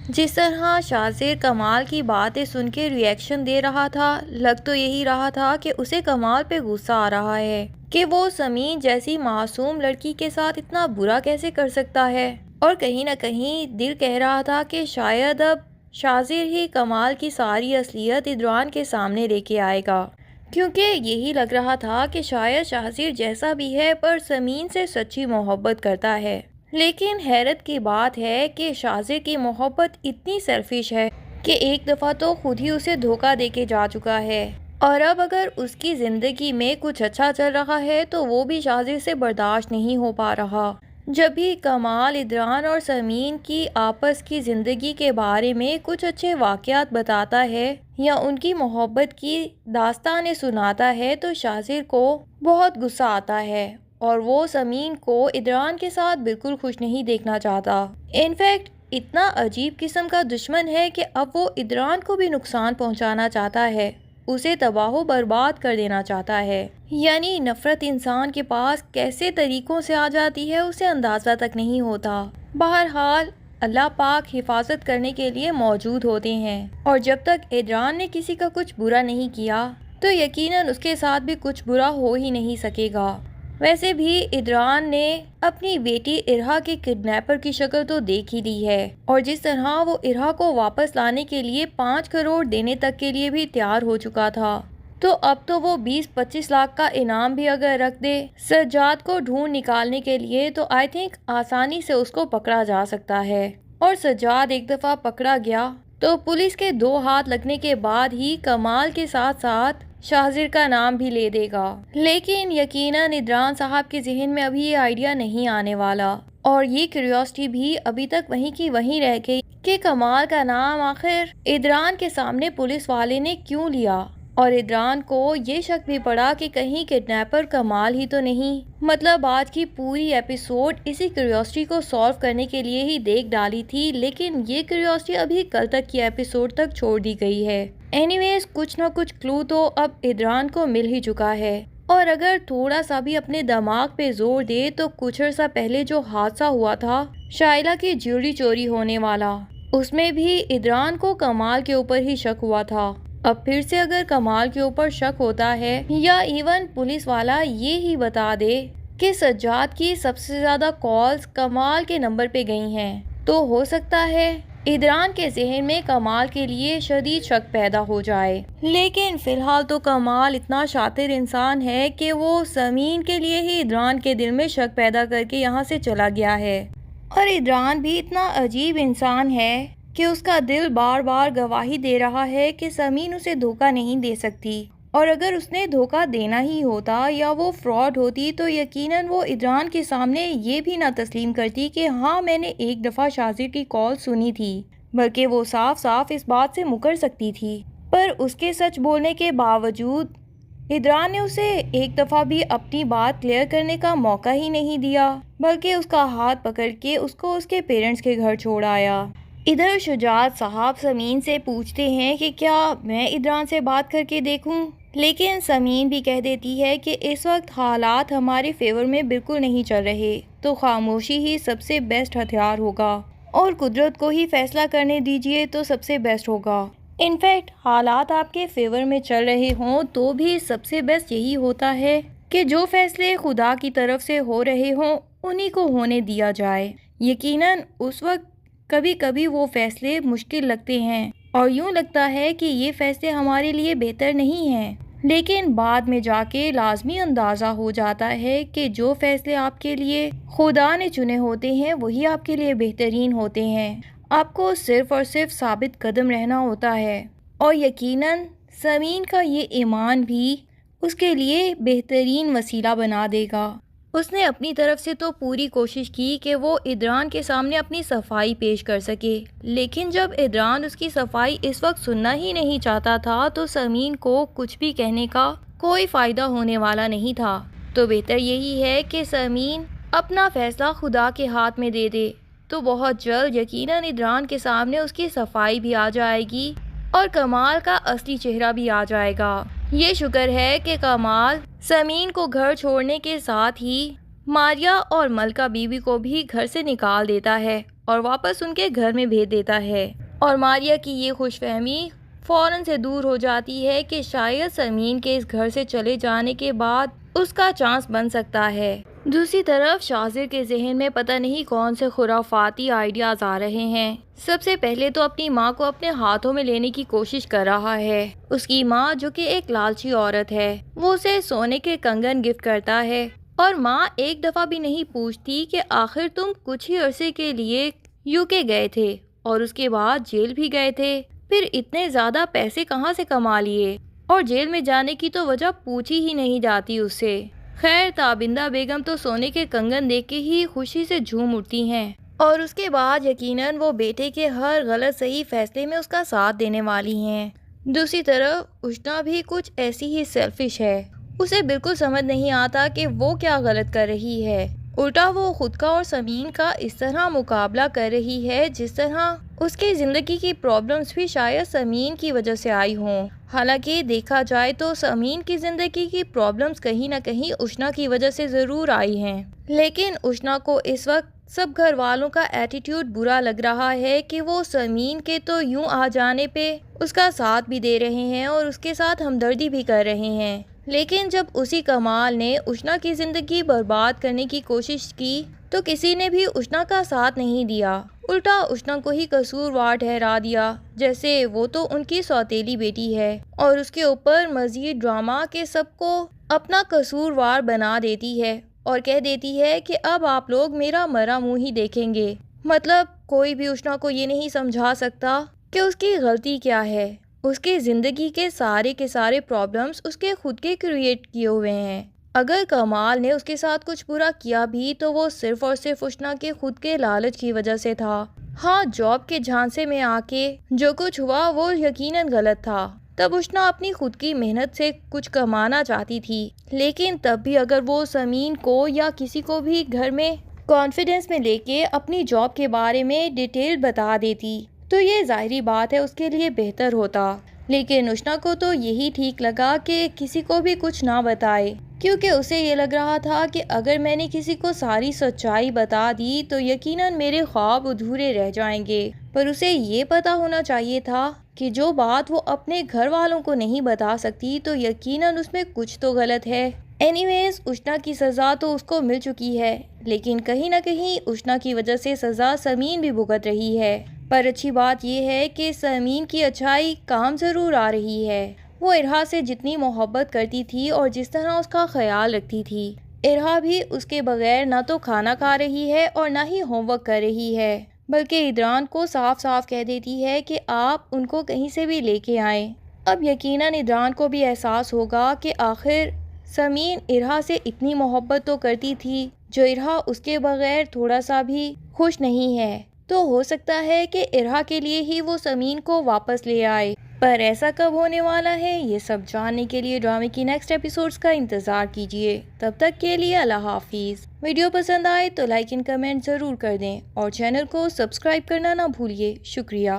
جس طرح شازیر کمال کی باتیں سن کے ریئیکشن دے رہا تھا، لگ تو یہی رہا تھا کہ اسے کمال پہ غصہ آ رہا ہے کہ وہ سمین جیسی معصوم لڑکی کے ساتھ اتنا برا کیسے کر سکتا ہے، اور کہیں نہ کہیں دل کہہ رہا تھا کہ شاید اب شازیر ہی کمال کی ساری اصلیت ادران کے سامنے لے کے آئے گا، کیونکہ یہی لگ رہا تھا کہ شاید شازیر جیسا بھی ہے پر سمین سے سچی محبت کرتا ہے۔ لیکن حیرت کی بات ہے کہ شازیر کی محبت اتنی سیلفش ہے کہ ایک دفعہ تو خود ہی اسے دھوکہ دے کے جا چکا ہے، اور اب اگر اس کی زندگی میں کچھ اچھا چل رہا ہے تو وہ بھی شازیر سے برداشت نہیں ہو پا رہا۔ جب بھی کمال ادران اور سمین کی آپس کی زندگی کے بارے میں کچھ اچھے واقعات بتاتا ہے یا ان کی محبت کی داستانیں سناتا ہے تو شازیر کو بہت غصہ آتا ہے، اور وہ سمین کو ادران کے ساتھ بالکل خوش نہیں دیکھنا چاہتا۔ انفیکٹ اتنا عجیب قسم کا دشمن ہے کہ اب وہ ادران کو بھی نقصان پہنچانا چاہتا ہے، اسے تباہ و برباد کر دینا چاہتا ہے۔ یعنی نفرت انسان کے پاس کیسے طریقوں سے آ جاتی ہے اسے اندازہ تک نہیں ہوتا۔ بہرحال اللہ پاک حفاظت کرنے کے لیے موجود ہوتے ہیں، اور جب تک ادران نے کسی کا کچھ برا نہیں کیا تو یقیناً اس کے ساتھ بھی کچھ برا ہو ہی نہیں سکے گا۔ ویسے بھی ادران نے اپنی بیٹی ارہا کے کڈنیپر کی شکل تو دیکھ ہی لی ہے، اور جس طرح وہ ارہا کو واپس لانے کے لیے 5 کروڑ دینے تک کے لیے بھی تیار ہو چکا تھا، تو اب تو وہ 20-25 لاکھ کا انعام بھی اگر رکھ دے سجاد کو ڈھونڈ نکالنے کے لیے تو آئی تھنک آسانی سے اس کو پکڑا جا سکتا ہے۔ اور سجاد ایک دفعہ پکڑا گیا تو پولیس کے 2 ہاتھ لگنے کے بعد ہی کمال کے ساتھ ساتھ شازیر کا نام بھی لے دے گا۔ لیکن یقیناً ادران صاحب کے ذہن میں ابھی یہ آئیڈیا نہیں آنے والا، اور یہ کیوریوسٹی بھی ابھی تک وہیں کی وہیں رہ گئی کہ کمال کا نام آخر ادران کے سامنے پولیس والے نے کیوں لیا، اور ادران کو یہ شک بھی پڑا کہ کہیں کڈنیپر کمال ہی تو نہیں۔ مطلب آج کی پوری ایپیسوڈ اسی کیوریوسٹی کو سالو کرنے کے لیے ہی دیکھ ڈالی تھی، لیکن یہ کیوریوسٹی ابھی کل تک کی ایپیسوڈ تک چھوڑ دی گئی ہے۔ اینی ویز کچھ نہ کچھ کلو تو اب ادران کو مل ہی چکا ہے، اور اگر تھوڑا سا بھی اپنے دماغ پہ زور دے تو کچھ عرصہ پہلے جو حادثہ ہوا تھا شائلہ کی جیوری چوری ہونے والا، اس میں بھی ادران کو کمال کے اوپر ہی شک ہوا تھا۔ اب پھر سے اگر کمال کے اوپر شک ہوتا ہے یا ایون پولیس والا یہ ہی بتا دے کہ سجاد کی سب سے زیادہ کالز کمال کے نمبر پہ گئی ہیں، تو ہو سکتا ہے ادران کے ذہن میں کمال کے لیے شدید شک پیدا ہو جائے۔ لیکن فی الحال تو کمال اتنا شاطر انسان ہے کہ وہ سمین کے لیے ہی ادران کے دل میں شک پیدا کر کے یہاں سے چلا گیا ہے، اور ادران بھی اتنا عجیب انسان ہے کہ اس کا دل بار بار گواہی دے رہا ہے کہ سمین اسے دھوکہ نہیں دے سکتی، اور اگر اس نے دھوکہ دینا ہی ہوتا یا وہ فراڈ ہوتی تو یقیناً وہ ادران کے سامنے یہ بھی نہ تسلیم کرتی کہ ہاں میں نے ایک دفعہ شازیر کی کال سنی تھی، بلکہ وہ صاف صاف اس بات سے مکر سکتی تھی۔ پر اس کے سچ بولنے کے باوجود ادران نے اسے ایک دفعہ بھی اپنی بات کلیئر کرنے کا موقع ہی نہیں دیا، بلکہ اس کا ہاتھ پکڑ کے اس کو اس کے پیرنٹس کے گھر چھوڑ آیا۔ ادھر شجاعت صاحب سمین سے پوچھتے ہیں کہ کیا میں ادران سے بات کر کے دیکھوں، لیکن سمین بھی کہہ دیتی ہے کہ اس وقت حالات ہمارے فیور میں بالکل نہیں چل رہے، تو خاموشی ہی سب سے بیسٹ ہتھیار ہوگا، اور قدرت کو ہی فیصلہ کرنے دیجیے تو سب سے بیسٹ ہوگا۔ انفیکٹ حالات آپ کے فیور میں چل رہے ہوں تو بھی سب سے بیسٹ یہی ہوتا ہے کہ جو فیصلے خدا کی طرف سے ہو رہے ہوں انہی کو ہونے دیا جائے۔ یقیناً اس وقت کبھی کبھی وہ فیصلے مشکل لگتے ہیں، اور یوں لگتا ہے کہ یہ فیصلے ہمارے لیے بہتر نہیں ہیں، لیکن بعد میں جا کے لازمی اندازہ ہو جاتا ہے کہ جو فیصلے آپ کے لیے خدا نے چنے ہوتے ہیں وہی آپ کے لیے بہترین ہوتے ہیں۔ آپ کو صرف اور صرف ثابت قدم رہنا ہوتا ہے، اور یقیناً سمین کا یہ ایمان بھی اس کے لیے بہترین وسیلہ بنا دے گا۔ اس نے اپنی طرف سے تو پوری کوشش کی کہ وہ ادران کے سامنے اپنی صفائی پیش کر سکے، لیکن جب ادران اس کی صفائی اس وقت سننا ہی نہیں چاہتا تھا تو سمین کو کچھ بھی کہنے کا کوئی فائدہ ہونے والا نہیں تھا۔ تو بہتر یہی ہے کہ سمین اپنا فیصلہ خدا کے ہاتھ میں دے دے، تو بہت جلد یقیناً ادران کے سامنے اس کی صفائی بھی آ جائے گی اور کمال کا اصلی چہرہ بھی آ جائے گا۔ یہ شکر ہے کہ کمال سمین کو گھر چھوڑنے کے ساتھ ہی ماریا اور ملکہ بیوی کو بھی گھر سے نکال دیتا ہے، اور واپس ان کے گھر میں بھیج دیتا ہے، اور ماریا کی یہ خوش فہمی فوراً سے دور ہو جاتی ہے کہ شاید سمین کے اس گھر سے چلے جانے کے بعد اس کا چانس بن سکتا ہے۔ دوسری طرف شاہزیر کے ذہن میں پتہ نہیں کون سے خرافاتی آئیڈیاز آ رہے ہیں۔ سب سے پہلے تو اپنی ماں کو اپنے ہاتھوں میں لینے کی کوشش کر رہا ہے۔ اس کی ماں جو کہ ایک لالچی عورت ہے، وہ اسے سونے کے کنگن گفٹ کرتا ہے، اور ماں ایک دفعہ بھی نہیں پوچھتی کہ آخر تم کچھ ہی عرصے کے لیے UK گئے تھے اور اس کے بعد جیل بھی گئے تھے، پھر اتنے زیادہ پیسے کہاں سے کما لیے، اور جیل میں جانے کی تو وجہ پوچھی ہی نہیں جاتی اس سے۔ خیر تابندہ بیگم تو سونے کے کنگن دیکھ کے ہی خوشی سے جھوم اٹھتی ہیں، اور اس کے بعد یقیناً وہ بیٹے کے ہر غلط صحیح فیصلے میں اس کا ساتھ دینے والی ہیں۔ دوسری طرف اشنا بھی کچھ ایسی ہی سیلفش ہے، اسے بالکل سمجھ نہیں آتا کہ وہ کیا غلط کر رہی ہے، الٹا وہ خود کا اور سمین کا اس طرح مقابلہ کر رہی ہے جس طرح اس کی زندگی کی پرابلمز بھی شاید سمین کی وجہ سے آئی ہوں۔ حالانکہ دیکھا جائے تو سمین کی زندگی کی پرابلمز کہیں نہ کہیں اشنا کی وجہ سے ضرور آئی ہیں، لیکن اشنا کو اس وقت سب گھر والوں کا ایٹیٹیوڈ برا لگ رہا ہے کہ وہ سمین کے تو یوں آ جانے پہ اس کا ساتھ بھی دے رہے ہیں اور اس کے ساتھ ہمدردی بھی کر رہے ہیں، لیکن جب اسی کمال نے اشنا کی زندگی برباد کرنے کی کوشش کی تو کسی نے بھی اشنا کا ساتھ نہیں دیا، الٹا اشنا کو ہی قصوروار ٹھہرا دیا، جیسے وہ تو ان کی سوتیلی بیٹی ہے، اور اس کے اوپر مزید ڈرامہ کے سب کو اپنا قصوروار بنا دیتی ہے اور کہہ دیتی ہے کہ اب آپ لوگ میرا مرا منہ ہی دیکھیں گے۔ مطلب کوئی بھی اشنا کو یہ نہیں سمجھا سکتا کہ اس کی غلطی کیا ہے، اس کی زندگی کے سارے پرابلمز اس کے خود کے کریٹ کیے ہوئے ہیں۔ اگر کمال نے اس کے ساتھ کچھ برا کیا بھی تو وہ صرف اور صرف اشنا کے خود کے لالچ کی وجہ سے تھا۔ ہاں جاب کے جھانسے میں آ کے جو کچھ ہوا وہ یقیناً غلط تھا، تب اشنا اپنی خود کی محنت سے کچھ کمانا چاہتی تھی، لیکن تب بھی اگر وہ سمین کو یا کسی کو بھی گھر میں کانفیڈنس میں لے کے اپنی جاب کے بارے میں ڈیٹیل بتا دیتی تو یہ ظاہری بات ہے اس کے لیے بہتر ہوتا، لیکن اشنا کو تو یہی ٹھیک لگا کہ کسی کو بھی کچھ نہ بتائے، کیونکہ اسے یہ لگ رہا تھا کہ اگر میں نے کسی کو ساری سچائی بتا دی تو یقیناً میرے خواب ادھورے رہ جائیں گے، پر اسے یہ پتا ہونا چاہیے تھا کہ جو بات وہ اپنے گھر والوں کو نہیں بتا سکتی تو یقیناً اس میں کچھ تو غلط ہے۔ اینی ویز اشنا کی سزا تو اس کو مل چکی ہے، لیکن کہیں نہ کہیں اشنا کی وجہ سے سزا سمین بھی بھگت رہی ہے، پر اچھی بات یہ ہے کہ سمین کی اچھائی کام ضرور آ رہی ہے۔ وہ ارہا سے جتنی محبت کرتی تھی اور جس طرح اس کا خیال رکھتی تھی، ارہا بھی اس کے بغیر نہ تو کھانا کھا رہی ہے اور نہ ہی ہوم ورک کر رہی ہے، بلکہ ادران کو صاف صاف کہہ دیتی ہے کہ آپ ان کو کہیں سے بھی لے کے آئیں۔ اب یقیناً ادران کو بھی احساس ہوگا کہ آخر سمین ارہا سے اتنی محبت تو کرتی تھی جو ارہا اس کے بغیر تھوڑا سا بھی خوش نہیں ہے، تو ہو سکتا ہے کہ ارہا کے لیے ہی وہ سمین کو واپس لے آئے، پر ایسا کب ہونے والا ہے یہ سب جاننے کے لیے ڈرامے کی نیکسٹ ایپیسوڈز کا انتظار کیجیے۔ تب تک کے لیے اللہ حافظ۔ ویڈیو پسند آئے تو لائک اینڈ کمنٹ ضرور کر دیں اور چینل کو سبسکرائب کرنا نہ بھولیے۔ شکریہ۔